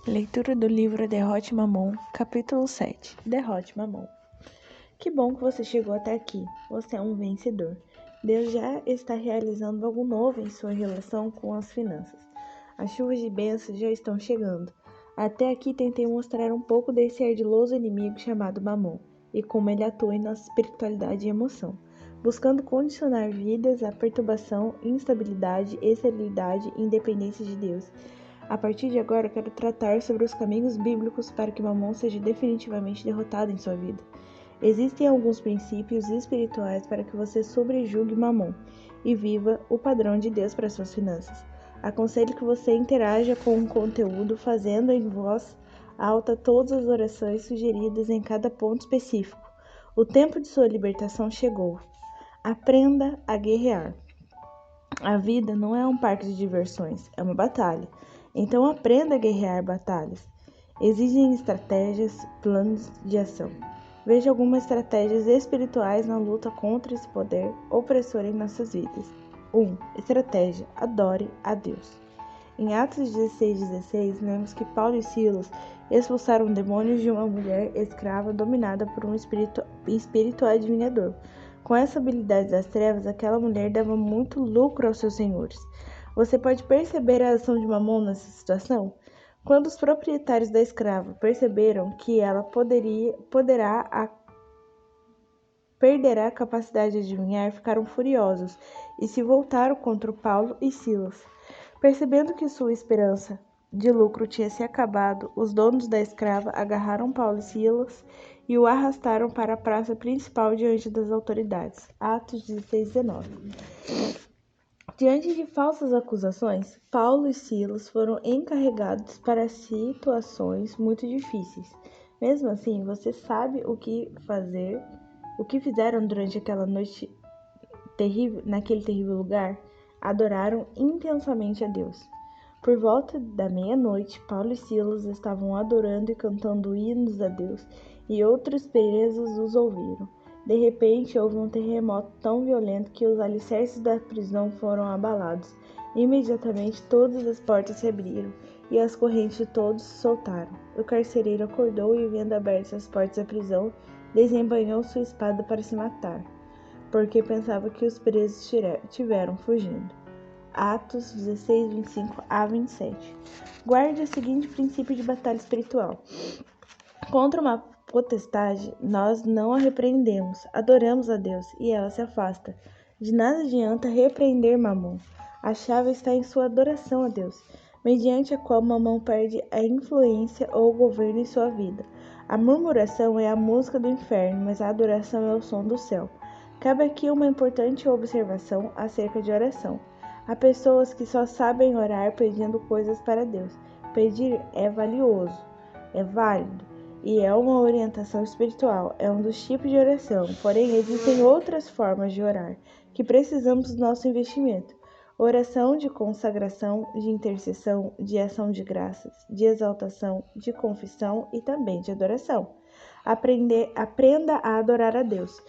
Leitura do livro Derrote Mamon, capítulo 7. Derrote Mamon. Que bom que você chegou até aqui. Você é um vencedor. Deus já está realizando algo novo em sua relação com as finanças. As chuvas de bênçãos já estão chegando. Até aqui tentei mostrar um pouco desse ardiloso inimigo chamado Mamon e como ele atua em nossa espiritualidade e emoção, buscando condicionar vidas à perturbação, instabilidade, esterilidade e independência de Deus. A partir de agora, quero tratar sobre os caminhos bíblicos para que Mamon seja definitivamente derrotado em sua vida. Existem alguns princípios espirituais para que você sobrejugue Mamon e viva o padrão de Deus para suas finanças. Aconselho que você interaja com o conteúdo, fazendo em voz alta todas as orações sugeridas em cada ponto específico. O tempo de sua libertação chegou. Aprenda a guerrear. A vida não é um parque de diversões, é uma batalha. Então aprenda a guerrear batalhas. Exigem estratégias, planos de ação. Veja algumas estratégias espirituais na luta contra esse poder opressor em nossas vidas. 1. Estratégia: adore a Deus. Em Atos 16:16, lemos que Paulo e Silas expulsaram demônios de uma mulher escrava dominada por um espírito adivinhador. Com essa habilidade das trevas, aquela mulher dava muito lucro aos seus senhores. Você pode perceber a ação de Mamon nessa situação? Quando os proprietários da escrava perceberam que ela perderá a capacidade de adivinhar, ficaram furiosos e se voltaram contra Paulo e Silas. Percebendo que sua esperança de lucro tinha se acabado, os donos da escrava agarraram Paulo e Silas e o arrastaram para a praça principal diante das autoridades. Atos 16:19. Diante de falsas acusações, Paulo e Silas foram encarregados para situações muito difíceis. Mesmo assim, você sabe o que fizeram durante aquela noite terrível, naquele terrível lugar? Adoraram intensamente a Deus. Por volta da meia-noite, Paulo e Silas estavam adorando e cantando hinos a Deus, e outros presos os ouviram. De repente, houve um terremoto tão violento que os alicerces da prisão foram abalados. Imediatamente, todas as portas se abriram e as correntes de todos se soltaram. O carcereiro acordou e, vendo abertas as portas da prisão, desembanhou sua espada para se matar, porque pensava que os presos tiveram fugindo. Atos 16, 25 a 27. Guarde o seguinte princípio de batalha espiritual. Contra uma potestade, nós não a repreendemos, adoramos a Deus e ela se afasta. De nada adianta repreender Mamon. A chave está em sua adoração a Deus, mediante a qual Mamon perde a influência ou o governo em sua vida. A murmuração é a música do inferno, mas a adoração é o som do céu. Cabe aqui uma importante observação acerca de oração. Há pessoas que só sabem orar pedindo coisas para Deus. Pedir é valioso, é válido e é uma orientação espiritual, é um dos tipos de oração. Porém, existem outras formas de orar que precisamos do nosso investimento. Oração de consagração, de intercessão, de ação de graças, de exaltação, de confissão e também de adoração. Aprenda a adorar a Deus.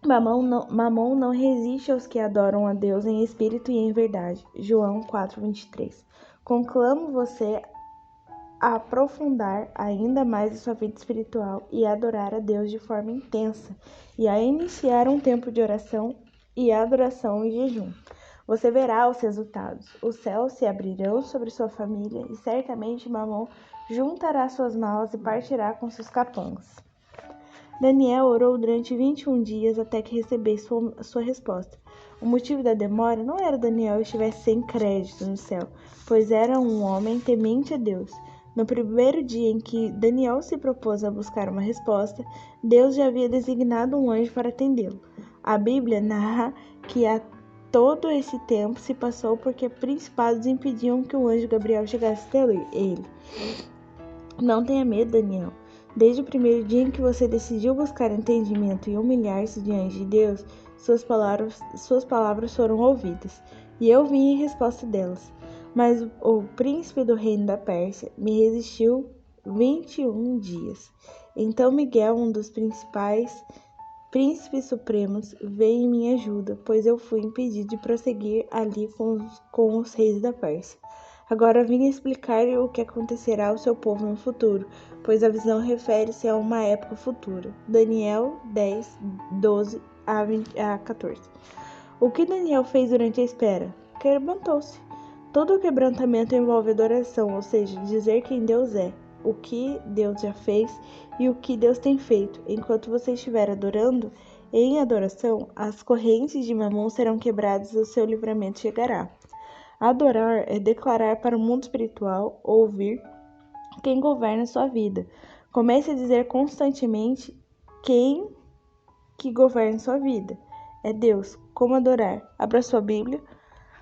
Mamon não resiste aos que adoram a Deus em espírito e em verdade. João 4:23. Conclamo você a aprofundar ainda mais a sua vida espiritual e a adorar a Deus de forma intensa e a iniciar um tempo de oração e adoração e jejum. Você verá os resultados. Os céus se abrirão sobre sua família e certamente Mamon juntará suas malas e partirá com seus capangas. Daniel orou durante 21 dias até que recebesse sua resposta. O motivo da demora não era Daniel estivesse sem crédito no céu, pois era um homem temente a Deus. No primeiro dia em que Daniel se propôs a buscar uma resposta, Deus já havia designado um anjo para atendê-lo. A Bíblia narra que há todo esse tempo se passou porque principados impediam que o anjo Gabriel chegasse até ele. Não tenha medo, Daniel. Desde o primeiro dia em que você decidiu buscar entendimento e humilhar-se diante de Deus, suas palavras foram ouvidas, e eu vim em resposta delas. Mas o príncipe do reino da Pérsia me resistiu 21 dias. Então Miguel, um dos principais príncipes supremos, veio em minha ajuda, pois eu fui impedido de prosseguir ali com os reis da Pérsia. Agora vim explicar-lhe o que acontecerá ao seu povo no futuro, pois a visão refere-se a uma época futura. Daniel 10, 12 a 14. O que Daniel fez durante a espera? Quebrantou-se. Todo quebrantamento envolve adoração, ou seja, dizer quem Deus é, o que Deus já fez e o que Deus tem feito. Enquanto você estiver adorando, em adoração, as correntes de Mamon serão quebradas e o seu livramento chegará. Adorar é declarar para o mundo espiritual, ouvir quem governa sua vida. Comece a dizer constantemente quem que governa sua vida. É Deus. Como adorar? Abra sua Bíblia.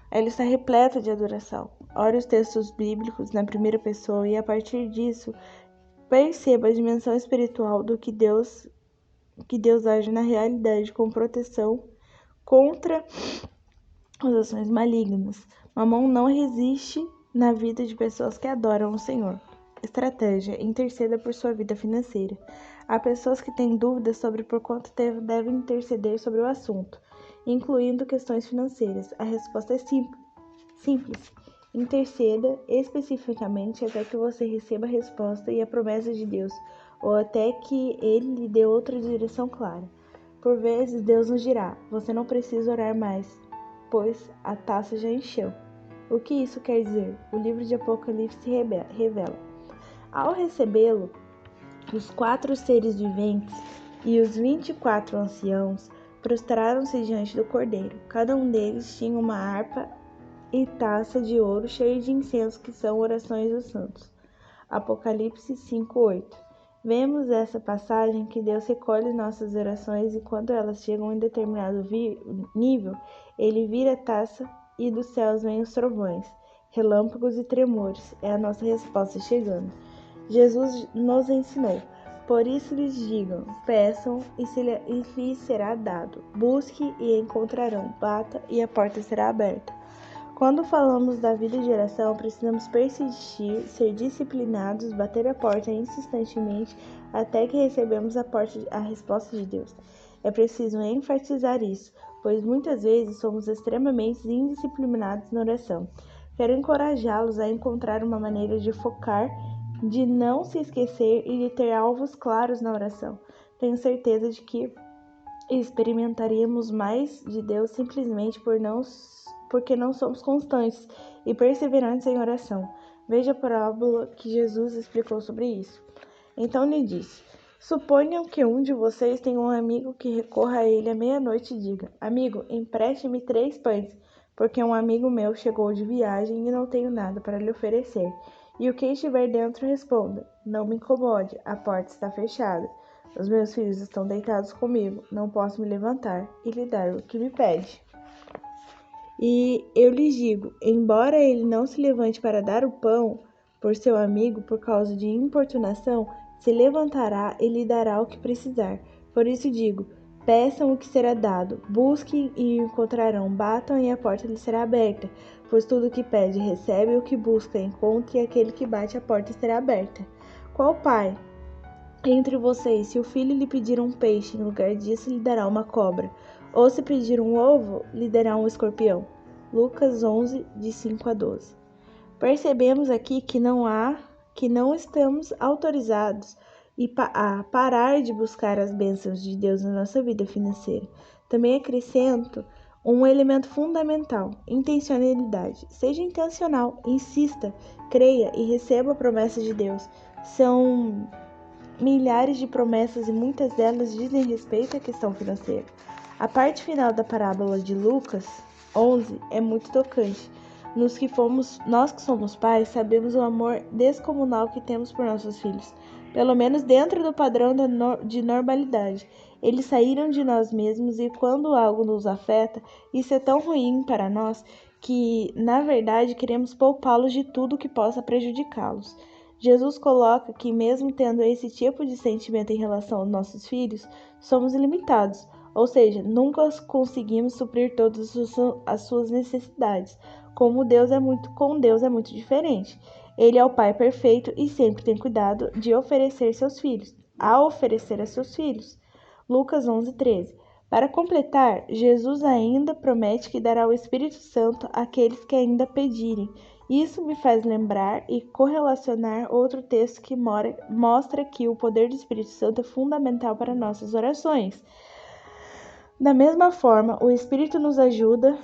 Ela está repleta de adoração. Ore os textos bíblicos na primeira pessoa e, a partir disso, perceba a dimensão espiritual do que Deus age na realidade com proteção contra as ações malignas. Mamon não resiste na vida de pessoas que adoram o Senhor. Estratégia: interceda por sua vida financeira. Há pessoas que têm dúvidas sobre por quanto tempo devem interceder sobre o assunto, incluindo questões financeiras. A resposta é simples. Interceda especificamente até que você receba a resposta e a promessa de Deus, ou até que Ele lhe dê outra direção clara. Por vezes, Deus nos dirá: você não precisa orar mais, pois a taça já encheu. O que isso quer dizer? O livro de Apocalipse revela. Ao recebê-lo, os 4 seres viventes e os 24 anciãos prostraram-se diante do Cordeiro. Cada um deles tinha uma harpa e taça de ouro cheia de incenso, que são orações dos santos. Apocalipse 5:8. Vemos essa passagem que Deus recolhe nossas orações e quando elas chegam em determinado nível, Ele vira a taça e dos céus vêm os trovões, relâmpagos e tremores. É a nossa resposta chegando. Jesus nos ensinou: por isso lhes digam, peçam e lhes será dado, busque e encontrarão, bata e a porta será aberta. Quando falamos da vida de oração, precisamos persistir, ser disciplinados, bater a porta insistentemente até que recebemos a resposta de Deus. É preciso enfatizar isso, pois muitas vezes somos extremamente indisciplinados na oração. Quero encorajá-los a encontrar uma maneira de focar, de não se esquecer e de ter alvos claros na oração. Tenho certeza de que experimentaríamos mais de Deus simplesmente porque não somos constantes e perseverantes em oração. Veja a parábola que Jesus explicou sobre isso. Então lhe disse: suponham que um de vocês tenha um amigo que recorra a ele à meia-noite e diga: amigo, empreste-me 3 pães, porque um amigo meu chegou de viagem e não tenho nada para lhe oferecer. E o que estiver dentro responda: não me incomode, a porta está fechada. Os meus filhos estão deitados comigo, não posso me levantar e lhe dar o que me pede. E eu lhes digo, embora ele não se levante para dar o pão por seu amigo por causa de importunação, se levantará e lhe dará o que precisar. Por isso digo, peçam o que será dado, busquem e encontrarão, batam e a porta lhe será aberta. Pois tudo o que pede recebe, o que busca encontra, e aquele que bate a porta será aberta. Qual pai entre vocês, se o filho lhe pedir um peixe, em lugar disso lhe dará uma cobra? Ou se pedir um ovo, lhe dará um escorpião? Lucas 11, de 5 a 12. Percebemos aqui que não estamos autorizados a parar de buscar as bênçãos de Deus na nossa vida financeira. Também acrescento um elemento fundamental: intencionalidade. Seja intencional, insista, creia e receba a promessa de Deus. São milhares de promessas e muitas delas dizem respeito à questão financeira. A parte final da parábola de Lucas 11 é muito tocante. Nós que somos pais, sabemos o amor descomunal que temos por nossos filhos, pelo menos dentro do padrão de normalidade. Eles saíram de nós mesmos e quando algo nos afeta, isso é tão ruim para nós que, na verdade, queremos poupá-los de tudo que possa prejudicá-los. Jesus coloca que, mesmo tendo esse tipo de sentimento em relação aos nossos filhos, somos ilimitados, ou seja, nunca conseguimos suprir todas as suas necessidades. Com Deus é muito diferente. Ele é o Pai perfeito e sempre tem cuidado de oferecer a seus filhos. Lucas 11:13. Para completar, Jesus ainda promete que dará o Espírito Santo àqueles que ainda pedirem, Isso me faz lembrar e correlacionar outro texto que mostra que o poder do Espírito Santo é fundamental para nossas orações. Da mesma forma, o Espírito nos ajuda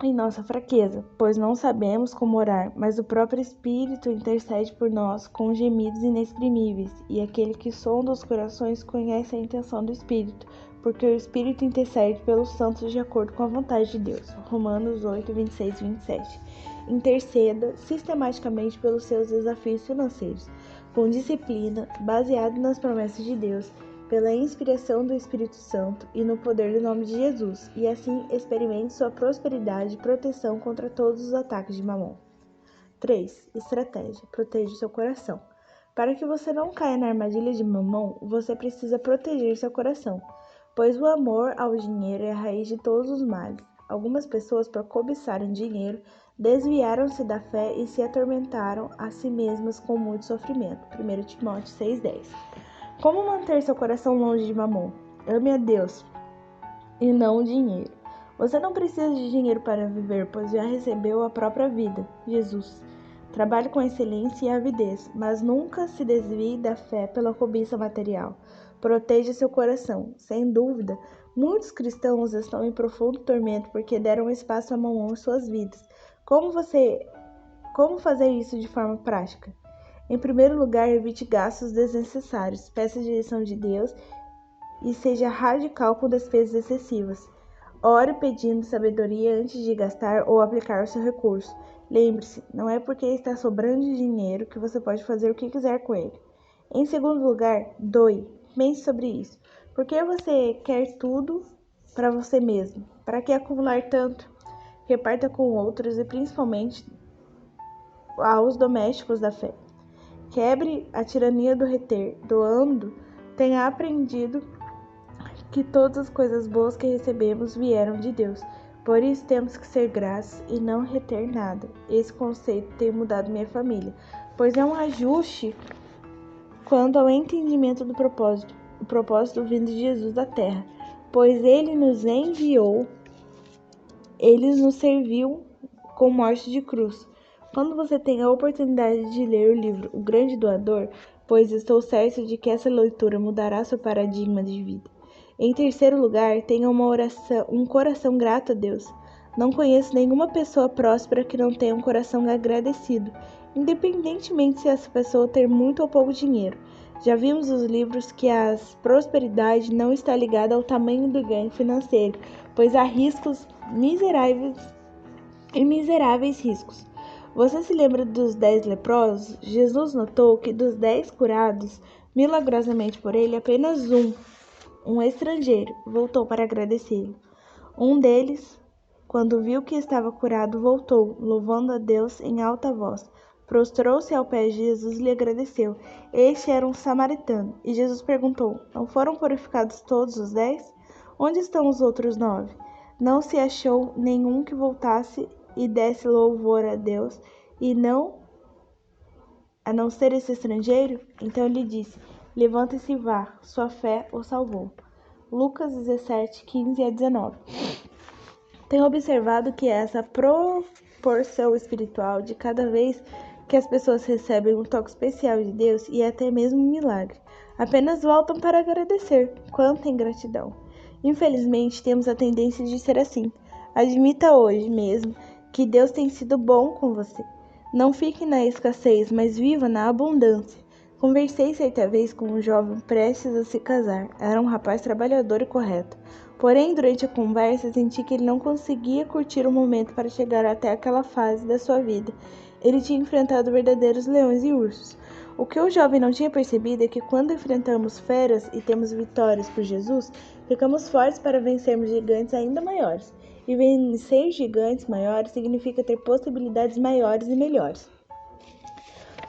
em nossa fraqueza, pois não sabemos como orar, mas o próprio Espírito intercede por nós com gemidos inexprimíveis, e aquele que sonda os corações conhece a intenção do Espírito, porque o Espírito intercede pelos santos de acordo com a vontade de Deus. Romanos 8, 26 e 27. Interceda sistematicamente pelos seus desafios financeiros, com disciplina, baseado nas promessas de Deus, pela inspiração do Espírito Santo e no poder do nome de Jesus, e assim experimente sua prosperidade e proteção contra todos os ataques de Mamon. 3. Estratégia. Proteja seu coração. Para que você não caia na armadilha de Mamon, você precisa proteger seu coração, pois o amor ao dinheiro é a raiz de todos os males. Algumas pessoas, por cobiçarem dinheiro, desviaram-se da fé e se atormentaram a si mesmas com muito sofrimento. 1 Timóteo 6,10. Como manter seu coração longe de Mamon? Ame a Deus e não o dinheiro. Você não precisa de dinheiro para viver, pois já recebeu a própria vida, Jesus. Trabalhe com excelência e avidez, mas nunca se desvie da fé pela cobiça material. Proteja seu coração. Sem dúvida, muitos cristãos estão em profundo tormento porque deram espaço a Mamon em suas vidas. Como fazer isso de forma prática? Em primeiro lugar, evite gastos desnecessários, peça a direção de Deus e seja radical com despesas excessivas. Ore pedindo sabedoria antes de gastar ou aplicar o seu recurso. Lembre-se, não é porque está sobrando dinheiro que você pode fazer o que quiser com ele. Em segundo lugar, doe. Pense sobre isso. Por que você quer tudo para você mesmo? Para que acumular tanto? Reparta com outros e principalmente aos domésticos da fé. Quebre a tirania do reter, doando, tenha aprendido que todas as coisas boas que recebemos vieram de Deus. Por isso temos que ser gratos e não reter nada. Esse conceito tem mudado minha família, pois é um ajuste quanto ao entendimento do propósito, o propósito vindo de Jesus da terra, pois ele nos enviou, ele nos serviu com morte de cruz. Quando você tem a oportunidade de ler o livro O Grande Doador, pois estou certo de que essa leitura mudará seu paradigma de vida. Em terceiro lugar, tenha um coração grato a Deus. Não conheço nenhuma pessoa próspera que não tenha um coração agradecido, independentemente se essa pessoa ter muito ou pouco dinheiro. Já vimos nos livros que a prosperidade não está ligada ao tamanho do ganho financeiro, pois há riscos miseráveis riscos. Você se lembra dos 10 leprosos? Jesus notou que dos 10 curados, milagrosamente por ele, apenas um estrangeiro, voltou para agradecê-lo. Um deles, quando viu que estava curado, voltou, louvando a Deus em alta voz. Prostrou-se ao pé de Jesus e lhe agradeceu. Este era um samaritano. E Jesus perguntou: Não foram purificados todos os 10? Onde estão os outros 9? Não se achou nenhum que voltasse e desse louvor a Deus, a não ser esse estrangeiro? Então lhe disse: Levante-se e vá, sua fé o salvou. Lucas 17, 15 a 19. Tenho observado que essa proporção espiritual de cada vez que as pessoas recebem um toque especial de Deus e até mesmo um milagre, apenas voltam para agradecer. Quanta ingratidão! Infelizmente, temos a tendência de ser assim. Admita hoje mesmo que Deus tem sido bom com você. Não fique na escassez, mas viva na abundância. Conversei certa vez com um jovem prestes a se casar. Era um rapaz trabalhador e correto. Porém, durante a conversa, senti que ele não conseguia curtir o momento para chegar até aquela fase da sua vida. Ele tinha enfrentado verdadeiros leões e ursos. O que o jovem não tinha percebido é que quando enfrentamos feras e temos vitórias por Jesus, ficamos fortes para vencermos gigantes ainda maiores. E vencer gigantes maiores significa ter possibilidades maiores e melhores.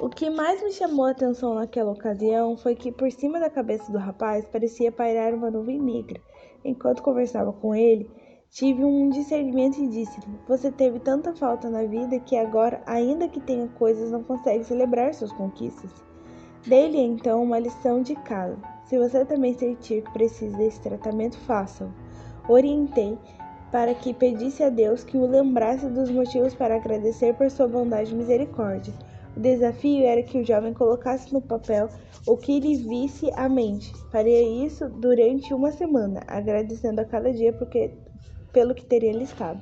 O que mais me chamou a atenção naquela ocasião foi que por cima da cabeça do rapaz parecia pairar uma nuvem negra. Enquanto conversava com ele, tive um discernimento e disse-lhe: Você teve tanta falta na vida que agora, ainda que tenha coisas, não consegue celebrar suas conquistas. Dei-lhe então uma lição de casa. Se você também sentir que precisa desse tratamento, faça-o. Orientei para que pedisse a Deus que o lembrasse dos motivos para agradecer por sua bondade e misericórdia. O desafio era que o jovem colocasse no papel o que lhe visse à mente. Faria isso durante uma semana, agradecendo a cada dia pelo que teria listado.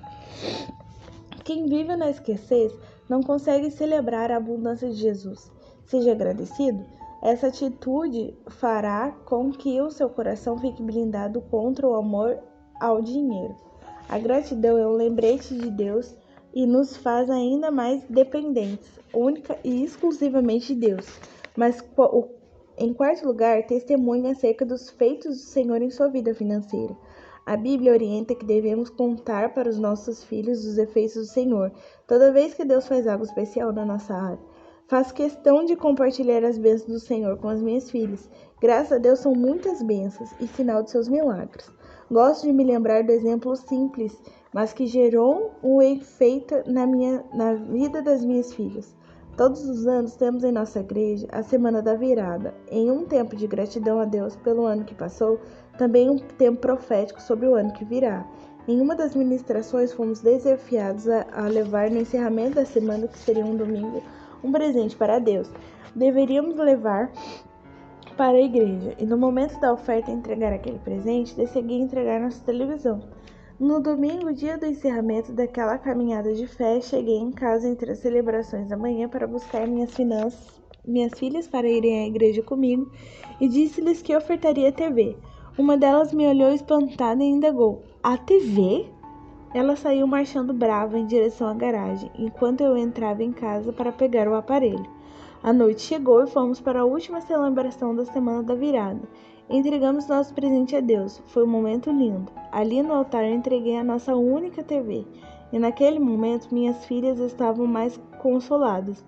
Quem vive na escassez não consegue celebrar a abundância de Jesus. Seja agradecido. Essa atitude fará com que o seu coração fique blindado contra o amor ao dinheiro. A gratidão é um lembrete de Deus e nos faz ainda mais dependentes, única e exclusivamente de Deus. Mas, em quarto lugar, testemunha acerca dos feitos do Senhor em sua vida financeira. A Bíblia orienta que devemos contar para os nossos filhos os efeitos do Senhor, toda vez que Deus faz algo especial na nossa área. Faço questão de compartilhar as bênçãos do Senhor com as minhas filhas. Graças a Deus são muitas bênçãos e sinal de seus milagres. Gosto de me lembrar do exemplo simples, mas que gerou um efeito na vida das minhas filhas. Todos os anos temos em nossa igreja a Semana da Virada, em um tempo de gratidão a Deus pelo ano que passou, também um tempo profético sobre o ano que virá. Em uma das ministrações fomos desafiados a levar no encerramento da semana, que seria um domingo, um presente para Deus. Deveríamos levar para a igreja e no momento da oferta entregar aquele presente, decidi entregar nossa televisão. No domingo, dia do encerramento daquela caminhada de fé, cheguei em casa entre as celebrações da manhã para buscar minhas filhas para irem à igreja comigo e disse-lhes que ofertaria a TV. Uma delas me olhou espantada e indagou: "A TV?" Ela saiu marchando brava em direção à garagem, enquanto eu entrava em casa para pegar o aparelho. A noite chegou e fomos para a última celebração da Semana da Virada. Entregamos nosso presente a Deus. Foi um momento lindo. Ali no altar eu entreguei a nossa única TV. E naquele momento minhas filhas estavam mais consoladas.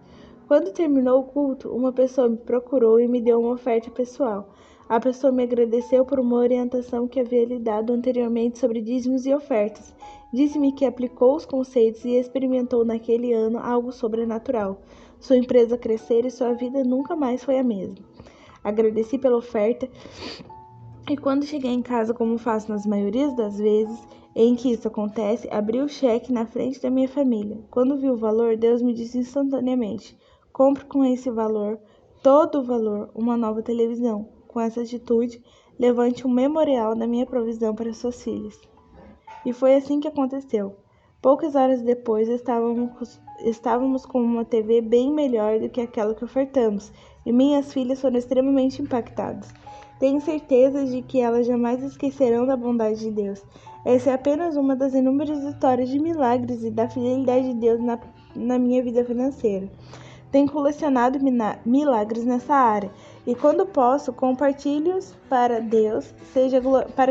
Quando terminou o culto, uma pessoa me procurou e me deu uma oferta pessoal. A pessoa me agradeceu por uma orientação que havia lhe dado anteriormente sobre dízimos e ofertas. Disse-me que aplicou os conceitos e experimentou naquele ano algo sobrenatural. Sua empresa cresceu e sua vida nunca mais foi a mesma. Agradeci pela oferta e quando cheguei em casa, como faço nas maiorias das vezes em que isso acontece, abri o cheque na frente da minha família. Quando vi o valor, Deus me disse instantaneamente: compre com esse valor, todo o valor, uma nova televisão. Com essa atitude, levante um memorial da minha provisão para suas filhas. E foi assim que aconteceu. Poucas horas depois, estávamos com uma TV bem melhor do que aquela que ofertamos, e minhas filhas foram extremamente impactadas. Tenho certeza de que elas jamais esquecerão da bondade de Deus. Essa é apenas uma das inúmeras histórias de milagres e da fidelidade de Deus na minha vida financeira. Tenho colecionado milagres nessa área e quando posso, compartilho-os para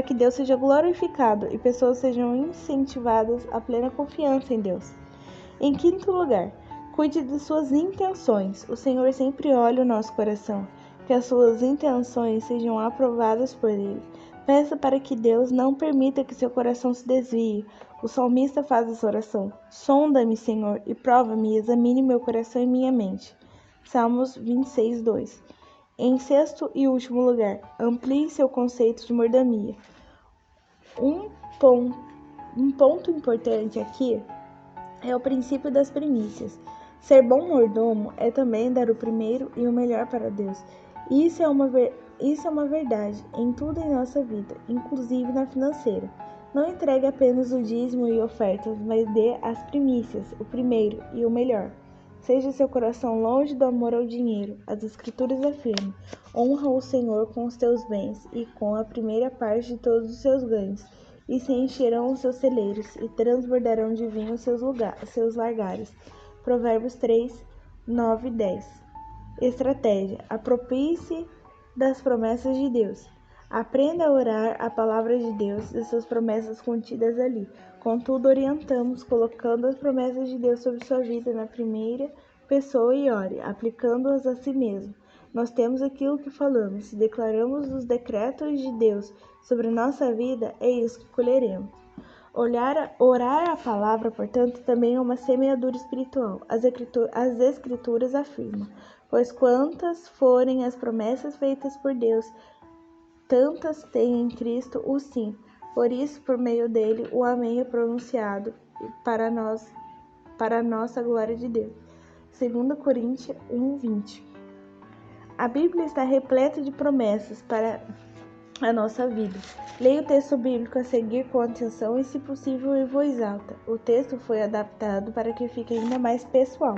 que Deus seja glorificado e pessoas sejam incentivadas à plena confiança em Deus. Em quinto lugar, cuide de suas intenções. O Senhor sempre olha o nosso coração, que as suas intenções sejam aprovadas por Ele. Peça para que Deus não permita que seu coração se desvie. O salmista faz essa oração: sonda-me, Senhor, e prova-me, examine meu coração e minha mente. Salmos 26, 2. Em sexto e último lugar, amplie seu conceito de mordomia. Um ponto importante aqui é o princípio das primícias. Ser bom mordomo é também dar o primeiro e o melhor para Deus. Isso é uma verdade em tudo em nossa vida, inclusive na financeira. Não entregue apenas o dízimo e ofertas, mas dê as primícias, o primeiro e o melhor. Seja seu coração longe do amor ao dinheiro. As Escrituras afirmam: honra o Senhor com os teus bens e com a primeira parte de todos os seus ganhos, e se encherão os seus celeiros, e transbordarão de vinho os seus largares. Provérbios 3, 9 e 10. Estratégia: aproprie-se das promessas de Deus. Aprenda a orar a palavra de Deus e suas promessas contidas ali. Contudo, orientamos colocando as promessas de Deus sobre sua vida na primeira pessoa e ore, aplicando-as a si mesmo. Nós temos aquilo que falamos. Se declaramos os decretos de Deus sobre nossa vida, é isso que colheremos. Orar a palavra, portanto, também é uma semeadura espiritual. As Escrituras afirmam: pois quantas forem as promessas feitas por Deus, tantas têm em Cristo o sim. Por isso, por meio dele, o amém é pronunciado para nós, para a nossa glória de Deus. 2 Coríntios 1:20. A Bíblia está repleta de promessas para a nossa vida. Leia o texto bíblico a seguir com atenção e, se possível, em voz alta. O texto foi adaptado para que fique ainda mais pessoal.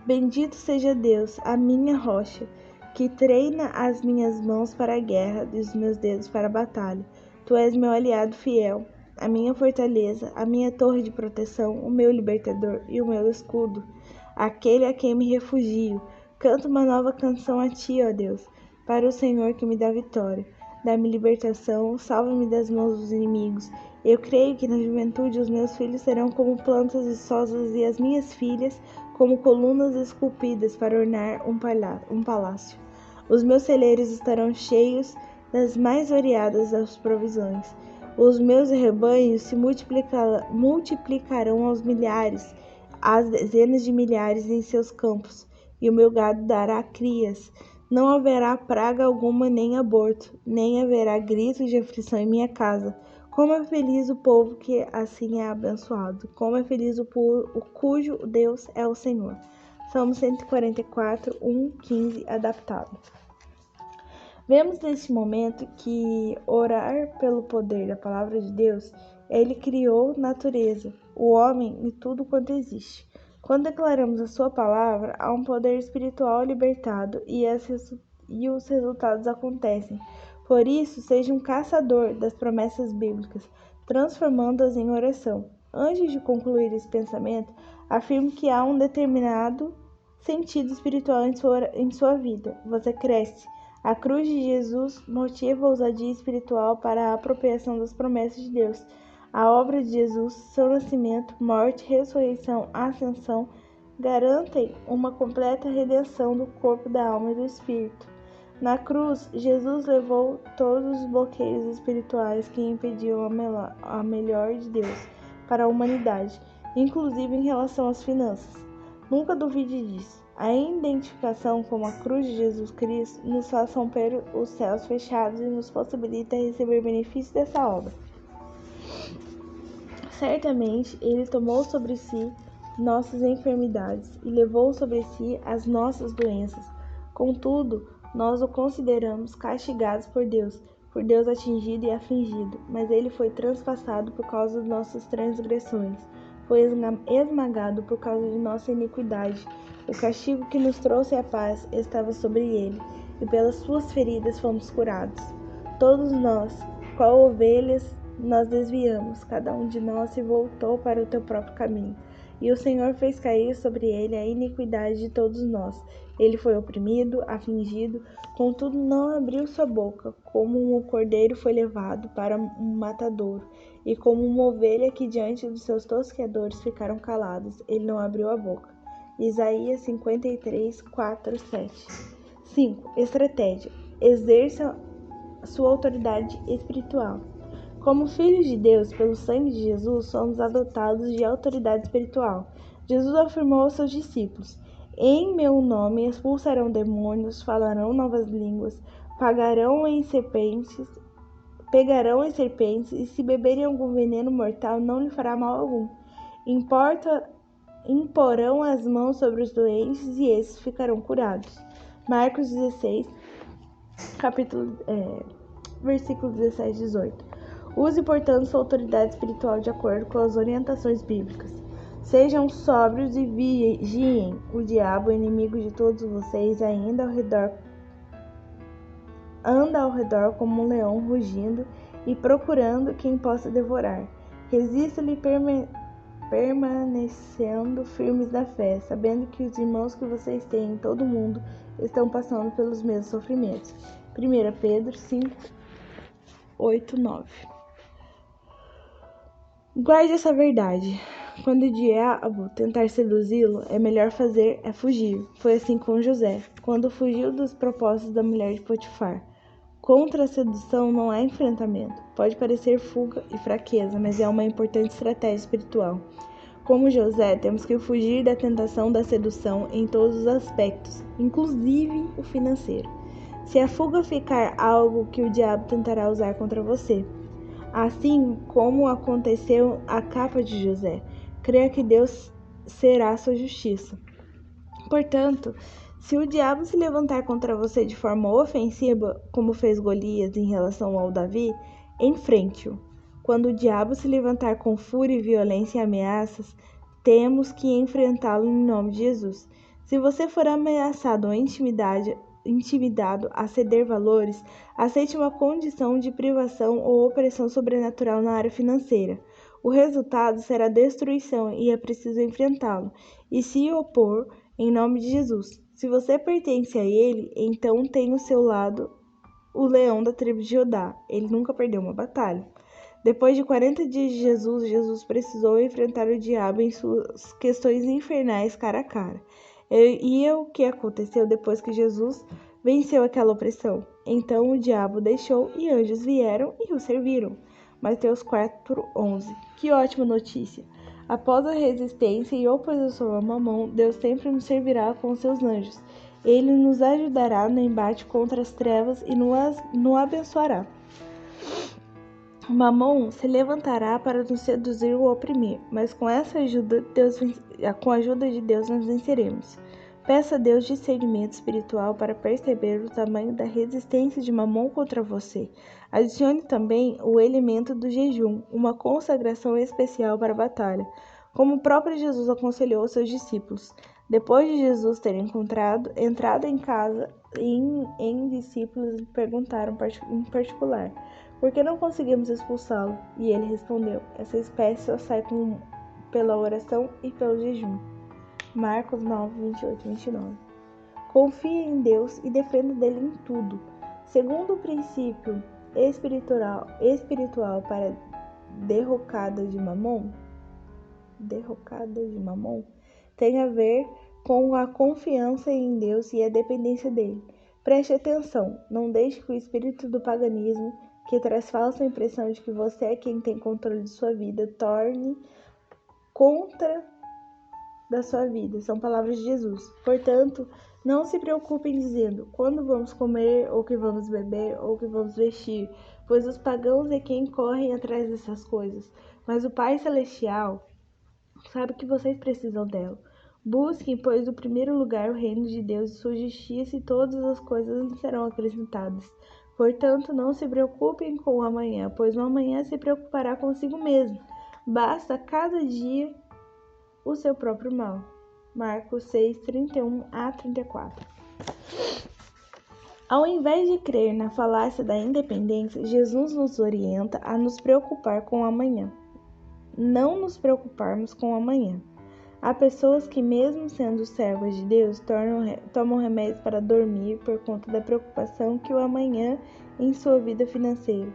Bendito seja Deus, a minha rocha, que treina as minhas mãos para a guerra e os meus dedos para a batalha. Tu és meu aliado fiel, a minha fortaleza, a minha torre de proteção, o meu libertador e o meu escudo, aquele a quem me refugio. Canto uma nova canção a ti, ó Deus, para o Senhor que me dá vitória. Dá-me libertação, salva-me das mãos dos inimigos. Eu creio que na juventude os meus filhos serão como plantas viçosas e as minhas filhas como colunas esculpidas para ornar um palácio. Os meus celeiros estarão cheios das mais variadas das provisões. Os meus rebanhos se multiplicarão aos milhares, às dezenas de milhares em seus campos, e o meu gado dará crias. Não haverá praga alguma, nem aborto, nem haverá grito de aflição em minha casa. Como é feliz o povo que assim é abençoado. Como é feliz o cujo Deus é o Senhor. Salmo 144, 1:15, adaptado. Vemos neste momento que orar pelo poder da palavra de Deus, ele criou natureza, o homem e tudo quanto existe. Quando declaramos a sua palavra, há um poder espiritual libertado e os resultados acontecem. Por isso, seja um caçador das promessas bíblicas, transformando-as em oração. Antes de concluir esse pensamento, afirmo que há um determinado sentido espiritual em sua vida. Você cresce. A cruz de Jesus motiva a ousadia espiritual para a apropriação das promessas de Deus. A obra de Jesus, seu nascimento, morte, ressurreição, ascensão, garantem uma completa redenção do corpo, da alma e do espírito. Na cruz, Jesus levou todos os bloqueios espirituais que impediam a melhor de Deus para a humanidade, inclusive em relação às finanças. Nunca duvide disso. A identificação com a cruz de Jesus Cristo nos faz romper os céus fechados e nos possibilita receber benefícios dessa obra. Certamente, ele tomou sobre si nossas enfermidades e levou sobre si as nossas doenças. Contudo, nós o consideramos castigado por Deus atingido e afligido, mas ele foi transpassado por causa de nossas transgressões, foi esmagado por causa de nossa iniquidade. O castigo que nos trouxe a paz estava sobre ele, e pelas suas feridas fomos curados. Todos nós, qual ovelhas, nós desviamos, cada um de nós se voltou para o teu próprio caminho. E o Senhor fez cair sobre ele a iniquidade de todos nós. Ele foi oprimido, afligido, contudo não abriu sua boca, como um cordeiro foi levado para um matadouro, e como uma ovelha que diante dos seus tosqueadores ficaram calados, ele não abriu a boca. Isaías 53, 4, 7. 5. Estratégia. Exerça sua autoridade espiritual. Como filhos de Deus, pelo sangue de Jesus, somos adotados de autoridade espiritual. Jesus afirmou aos seus discípulos: em meu nome expulsarão demônios, falarão novas línguas, pegarão em serpentes, e se beberem algum veneno mortal, não lhe fará mal algum. Imporão as mãos sobre os doentes e esses ficarão curados. Marcos 16, versículo 17 e 18. Use, portanto, sua autoridade espiritual de acordo com as orientações bíblicas. Sejam sóbrios e vigiem. O diabo, inimigo de todos vocês, anda ao redor como um leão rugindo e procurando quem possa devorar. Resista-lhe permanecendo firmes na fé, sabendo que os irmãos que vocês têm em todo o mundo estão passando pelos mesmos sofrimentos. 1 Pedro 5, 8, 9. Guarde essa verdade. Quando o diabo tentar seduzi-lo, é melhor fugir. Foi assim com José, quando fugiu dos propósitos da mulher de Potifar. Contra a sedução não há enfrentamento. Pode parecer fuga e fraqueza, mas é uma importante estratégia espiritual. Como José, temos que fugir da tentação da sedução em todos os aspectos, inclusive o financeiro. Se a fuga ficar algo que o diabo tentará usar contra você, assim como aconteceu à capa de José. Creia que Deus será sua justiça. Portanto, se o diabo se levantar contra você de forma ofensiva, como fez Golias em relação ao Davi, enfrente-o. Quando o diabo se levantar com fúria, violência e ameaças, temos que enfrentá-lo em nome de Jesus. Se você for ameaçado ou intimidado a ceder valores, aceite uma condição de privação ou opressão sobrenatural na área financeira. O resultado será destruição e é preciso enfrentá-lo e se opor em nome de Jesus. Se você pertence a ele, então tem ao seu lado o leão da tribo de Judá. Ele nunca perdeu uma batalha. Depois de 40 dias de Jesus precisou enfrentar o diabo em suas questões infernais cara a cara. E o que aconteceu depois que Jesus venceu aquela opressão? Então o diabo deixou e anjos vieram e o serviram. Mateus 4:11. Que ótima notícia! Após a resistência e oposição a Mamon, Deus sempre nos servirá com seus anjos. Ele nos ajudará no embate contra as trevas e nos abençoará. Mamon se levantará para nos seduzir ou oprimir, mas com a ajuda de Deus nós venceremos. Peça a Deus discernimento espiritual para perceber o tamanho da resistência de Mamon contra você. Adicione também o elemento do jejum, uma consagração especial para a batalha, como o próprio Jesus aconselhou aos seus discípulos. Depois de Jesus ter entrado em casa, em discípulos perguntaram em particular: por que não conseguimos expulsá-lo? E ele respondeu: essa espécie só sai pela oração e pelo jejum. Marcos 9, 28 e 29. Confie em Deus e dependa dele em tudo. Segundo o princípio espiritual para derrocada de Mamon, tem a ver com a confiança em Deus e a dependência dele. Preste atenção, não deixe que o espírito do paganismo, que traz falsa impressão de que você é quem tem controle de sua vida, torne contra da sua vida. São palavras de Jesus. Portanto, não se preocupem dizendo quando vamos comer, ou que vamos beber, ou que vamos vestir, pois os pagãos é quem correm atrás dessas coisas. Mas o Pai Celestial sabe que vocês precisam dela. Busquem, pois, no primeiro lugar o reino de Deus e sua justiça, e todas as coisas lhes serão acrescentadas. Portanto, não se preocupem com o amanhã, pois o amanhã se preocupará consigo mesmo. Basta cada dia o seu próprio mal. Marcos 6, 31 a 34. Ao invés de crer na falácia da independência, Jesus nos orienta a nos preocupar com o amanhã. Não nos preocuparmos com o amanhã. Há pessoas que, mesmo sendo servas de Deus, tomam remédios para dormir por conta da preocupação que o amanhã em sua vida financeira.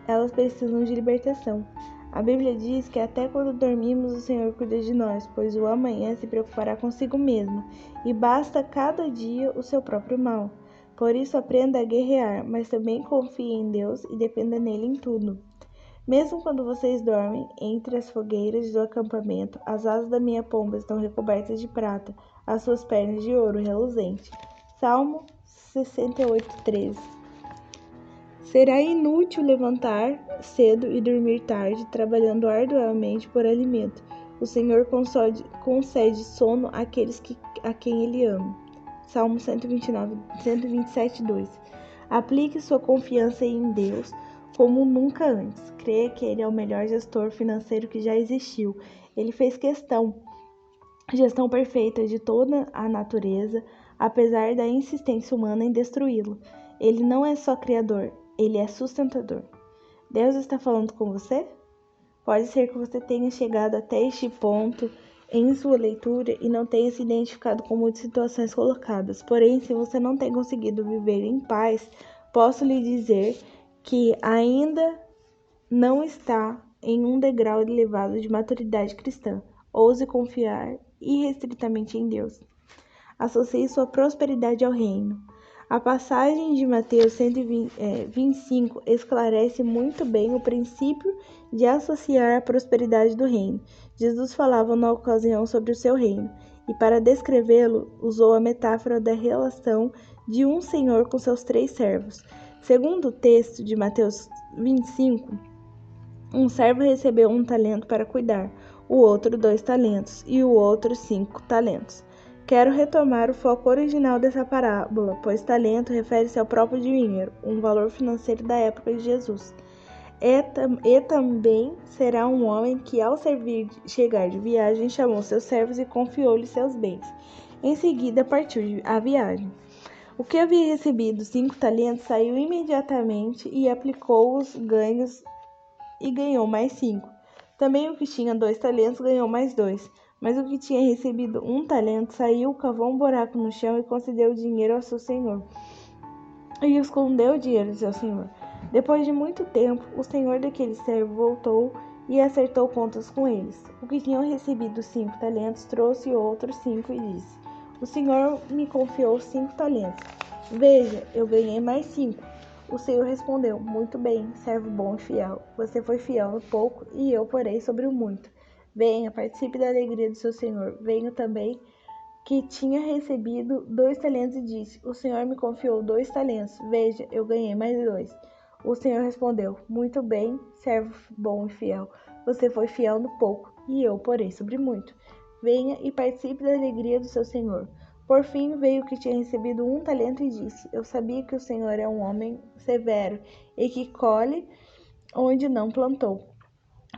Elas precisam de libertação. A Bíblia diz que até quando dormimos o Senhor cuida de nós, pois o amanhã se preocupará consigo mesmo, e basta cada dia o seu próprio mal. Por isso aprenda a guerrear, mas também confie em Deus e dependa nele em tudo. Mesmo quando vocês dormem entre as fogueiras do acampamento, as asas da minha pomba estão recobertas de prata, as suas pernas de ouro reluzente. Salmo 68:13. Será inútil levantar cedo e dormir tarde, trabalhando arduamente por alimento. O Senhor concede sono àqueles a quem Ele ama. Salmo 127:2. Aplique sua confiança em Deus como nunca antes. Creia que Ele é o melhor gestor financeiro que já existiu. Ele fez gestão perfeita de toda a natureza, apesar da insistência humana em destruí-lo. Ele não é só criador, Ele é sustentador. Deus está falando com você? Pode ser que você tenha chegado até este ponto em sua leitura e não tenha se identificado com muitas situações colocadas. Porém, se você não tem conseguido viver em paz, posso lhe dizer que ainda não está em um degrau elevado de maturidade cristã. Ouse confiar irrestritamente em Deus. Associe sua prosperidade ao reino. A passagem de Mateus 125 esclarece muito bem o princípio de associar a prosperidade do reino. Jesus falava na ocasião sobre o seu reino, e para descrevê-lo, usou a metáfora da relação de um senhor com seus 3 servos. Segundo o texto de Mateus 25, um servo recebeu 1 talento para cuidar, o outro 2 talentos e o outro 5 talentos. Quero retomar o foco original dessa parábola, pois talento refere-se ao próprio dinheiro, um valor financeiro da época de Jesus. E também será um homem que, ao chegar de viagem, chamou seus servos e confiou-lhes seus bens. Em seguida, partiu a viagem. O que havia recebido 5 talentos saiu imediatamente e aplicou os ganhos e ganhou mais 5. Também o que tinha 2 talentos ganhou mais 2. Mas o que tinha recebido 1 talento saiu, cavou um buraco no chão e concedeu o dinheiro ao seu senhor. E escondeu o dinheiro do seu senhor. Depois de muito tempo, o senhor daquele servo voltou e acertou contas com eles. O que tinham recebido 5 talentos trouxe outros 5 e disse: O senhor me confiou 5 talentos. Veja, eu ganhei mais 5. O senhor respondeu: Muito bem, servo bom e fiel. Você foi fiel no pouco e eu porei sobre o muito. Venha, participe da alegria do seu senhor. Venha também, que tinha recebido 2 talentos e disse: O senhor me confiou 2 talentos. Veja, eu ganhei mais 2. O senhor respondeu: Muito bem, servo bom e fiel. Você foi fiel no pouco e eu porei sobre muito. Venha e participe da alegria do seu senhor. Por fim veio o que tinha recebido 1 talento e disse: Eu sabia que o senhor é um homem severo e que colhe onde não plantou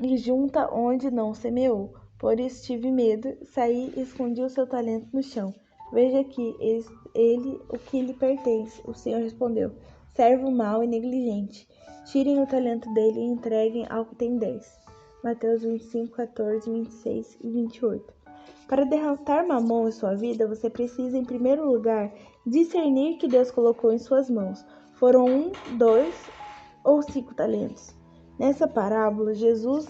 e junta onde não semeou. Por isso tive medo, saí e escondi o seu talento no chão. Veja aqui, ele o que lhe pertence. O senhor respondeu: Servo mau e negligente. Tirem o talento dele e entreguem ao que tem 10. Mateus 25, 14, 26 e 28. Para derrotar Mamon em sua vida, você precisa, em primeiro lugar, discernir que Deus colocou em suas mãos. Foram 1, 2 ou 5 talentos. Nessa parábola, Jesus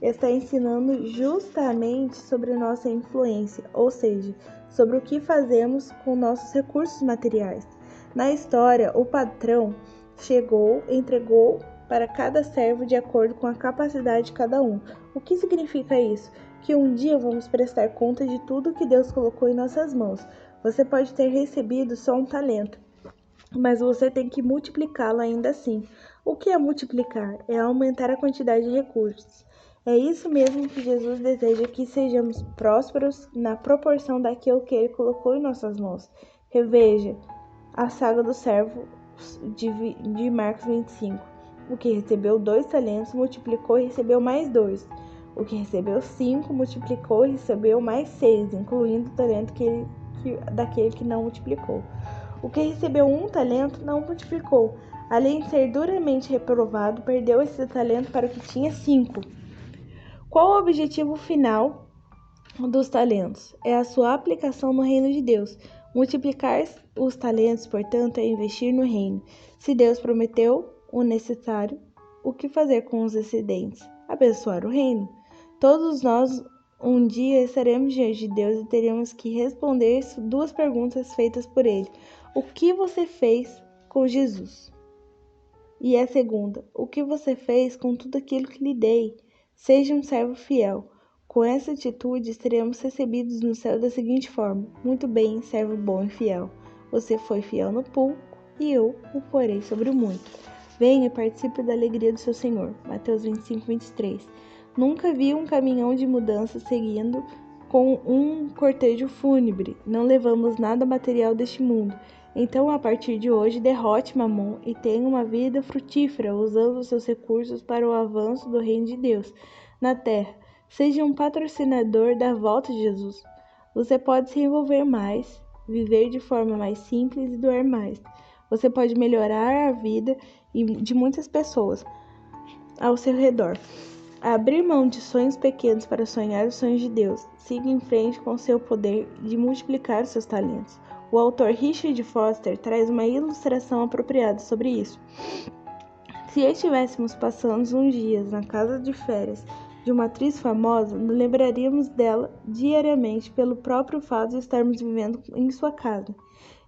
está ensinando justamente sobre nossa influência, ou seja, sobre o que fazemos com nossos recursos materiais. Na história, o patrão chegou e entregou para cada servo de acordo com a capacidade de cada um. O que significa isso? Que um dia vamos prestar conta de tudo que Deus colocou em nossas mãos. Você pode ter recebido só 1 talento, mas você tem que multiplicá-lo ainda assim. O que é multiplicar? É aumentar a quantidade de recursos. É isso mesmo que Jesus deseja, que sejamos prósperos na proporção daquilo que Ele colocou em nossas mãos. Reveja a saga do servo de Marcos 25. O que recebeu 2 talentos multiplicou e recebeu mais 2. O que recebeu 5 multiplicou e recebeu mais 6, incluindo o talento daquele que não multiplicou. O que recebeu 1 talento não multiplicou. Além de ser duramente reprovado, perdeu esse talento para o que tinha 5. Qual o objetivo final dos talentos? É a sua aplicação no reino de Deus. Multiplicar os talentos, portanto, é investir no reino. Se Deus prometeu o necessário, o que fazer com os excedentes? Abençoar o reino. Todos nós um dia estaremos diante de Deus e teremos que responder 2 perguntas feitas por Ele. O que você fez com Jesus? E a segunda, o que você fez com tudo aquilo que lhe dei? Seja um servo fiel. Com essa atitude, seremos recebidos no céu da seguinte forma: Muito bem, servo bom e fiel. Você foi fiel no pouco e eu o porei sobre o muito. Venha e participe da alegria do seu Senhor. Mateus 25, 23. Nunca vi um caminhão de mudança seguindo com um cortejo fúnebre. Não levamos nada material deste mundo. Então, a partir de hoje, derrote Mamon e tenha uma vida frutífera, usando os seus recursos para o avanço do reino de Deus na terra. Seja um patrocinador da volta de Jesus. Você pode se envolver mais, viver de forma mais simples e doar mais. Você pode melhorar a vida de muitas pessoas ao seu redor. Abrir mão de sonhos pequenos para sonhar os sonhos de Deus. Siga em frente com seu poder de multiplicar seus talentos. O autor Richard Foster traz uma ilustração apropriada sobre isso. Se estivéssemos passando uns dias na casa de férias de uma atriz famosa, nos lembraríamos dela diariamente pelo próprio fato de estarmos vivendo em sua casa.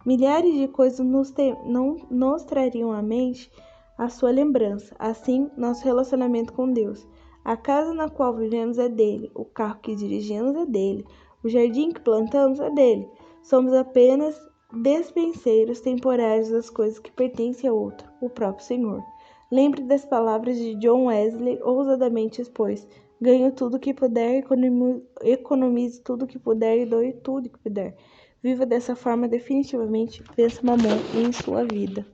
Milhares de coisas nos trariam à mente a sua lembrança, assim nosso relacionamento com Deus. A casa na qual vivemos é dele, o carro que dirigimos é dele, o jardim que plantamos é dele. Somos apenas despenseiros temporários das coisas que pertencem a outro, o próprio Senhor. Lembre das palavras de John Wesley, ousadamente expôs: ganho tudo que puder, economize tudo que puder e doe tudo que puder. Viva dessa forma definitivamente, vença Mamon em sua vida.